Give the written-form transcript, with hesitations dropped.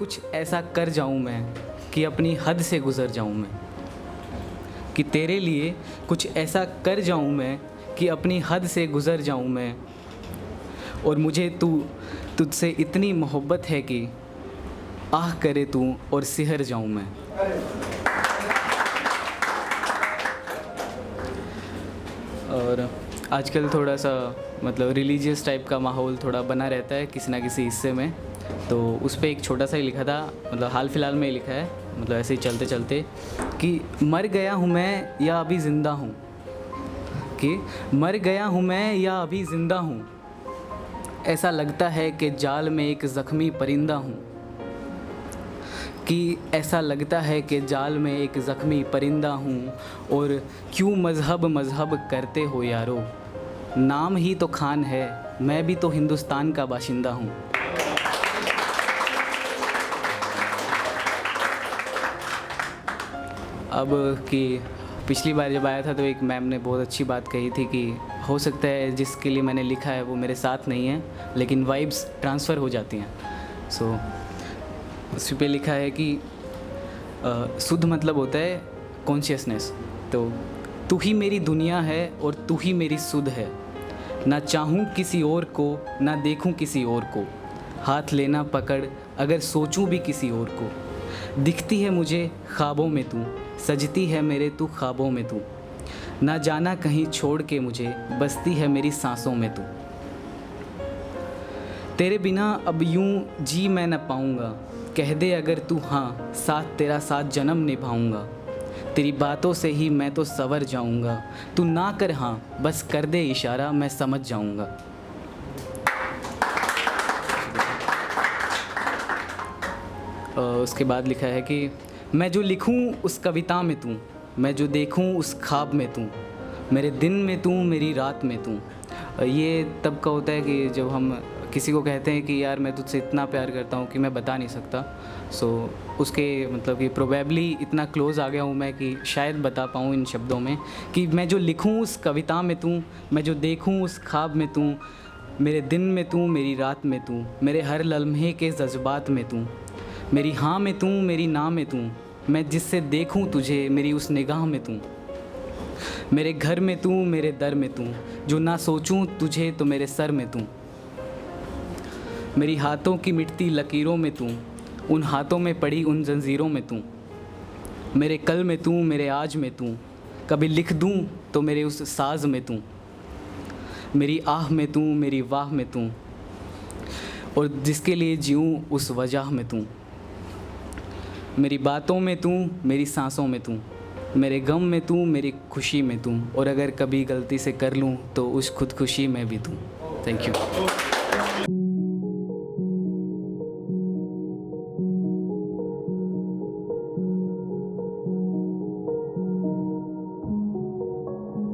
कुछ ऐसा कर जाऊं मैं कि अपनी हद से गुज़र जाऊं मैं, कि तेरे लिए कुछ ऐसा कर जाऊं मैं कि अपनी हद से गुज़र जाऊं मैं, और मुझे तुझसे इतनी मोहब्बत है कि आह करे तू और सिहर जाऊं मैं। और आजकल थोड़ा सा मतलब रिलीजियस टाइप का माहौल थोड़ा बना रहता है किसी ना किसी हिस्से में, तो उस पर एक छोटा सा ही लिखा था, मतलब हाल फिलहाल में ही लिखा है, मतलब ऐसे ही चलते चलते कि मर गया हूँ मैं या अभी ज़िंदा हूँ, कि मर गया हूँ मैं या अभी ज़िंदा हूँ, ऐसा लगता है कि जाल में एक ज़ख्मी परिंदा हूँ, कि ऐसा लगता है कि जाल में एक ज़ख्मी परिंदा हूँ, और क्यों मज़हब मज़हब करते हो यारो, नाम ही तो खान है, मैं भी तो हिंदुस्तान का बाशिंदा हूँ। अब कि पिछली बार जब आया था तो एक मैम ने बहुत अच्छी बात कही थी कि हो सकता है जिसके लिए मैंने लिखा है वो मेरे साथ नहीं है, लेकिन वाइब्स ट्रांसफ़र हो जाती हैं। सो उस पे लिखा है कि शुद्ध मतलब होता है कॉन्शियसनेस, तो तू ही मेरी दुनिया है और तू ही मेरी सुध है, ना चाहूँ किसी और को ना देखूँ किसी और को, हाथ लेना पकड़ अगर सोचूं भी किसी और को, दिखती है मुझे ख्वाबों में तू, सजती है मेरे तू ख्वाबों में तू, ना जाना कहीं छोड़ के मुझे, बसती है मेरी सांसों में तू, तेरे बिना अब यूं जी मैं न पाऊँगा, कह दे अगर तू हाँ साथ तेरा साथ जन्म निभाऊँगा, तेरी बातों से ही मैं तो संवर जाऊँगा, तू ना कर हाँ बस कर दे इशारा मैं समझ जाऊँगा। उसके बाद लिखा है कि मैं जो लिखूं उस कविता में तू, मैं जो देखूं उस ख्वाब में तू, मेरे दिन में तू मेरी रात में तू। ये तब का होता है कि जब हम किसी को कहते हैं कि यार मैं तुझसे इतना प्यार करता हूँ कि मैं बता नहीं सकता, सो उसके मतलब कि प्रोबेबली इतना क्लोज़ आ गया हूँ मैं कि शायद बता पाऊँ इन शब्दों में कि मैं जो लिखूँ उस कविता में तू, मैं जो देखूँ उस ख्वाब में तू, मेरे दिन में तू मेरी रात में तू, मेरे हर लम्हे के जज्बात में तू, मेरी हाँ में तू मेरी ना में तू, मैं जिससे देखूं तुझे मेरी उस निगाह में तू, मेरे घर में तू मेरे दर में तू, जो ना सोचूं तुझे तो मेरे सर में तू, मेरी हाथों की मिटती लकीरों में तू, उन हाथों में पड़ी उन जंजीरों में तू, मेरे कल में तू मेरे आज में तू, कभी लिख दूं तो मेरे उस साज में तू, मेरी आह में तू मेरी वाह में तू, और जिसके लिए जीऊँ उस वजह में तू, मेरी बातों में तू मेरी सांसों में तू, मेरे गम में तू मेरी खुशी में तू, और अगर कभी गलती से कर लूँ तो उस खुदकुशी में भी तू। Thank you.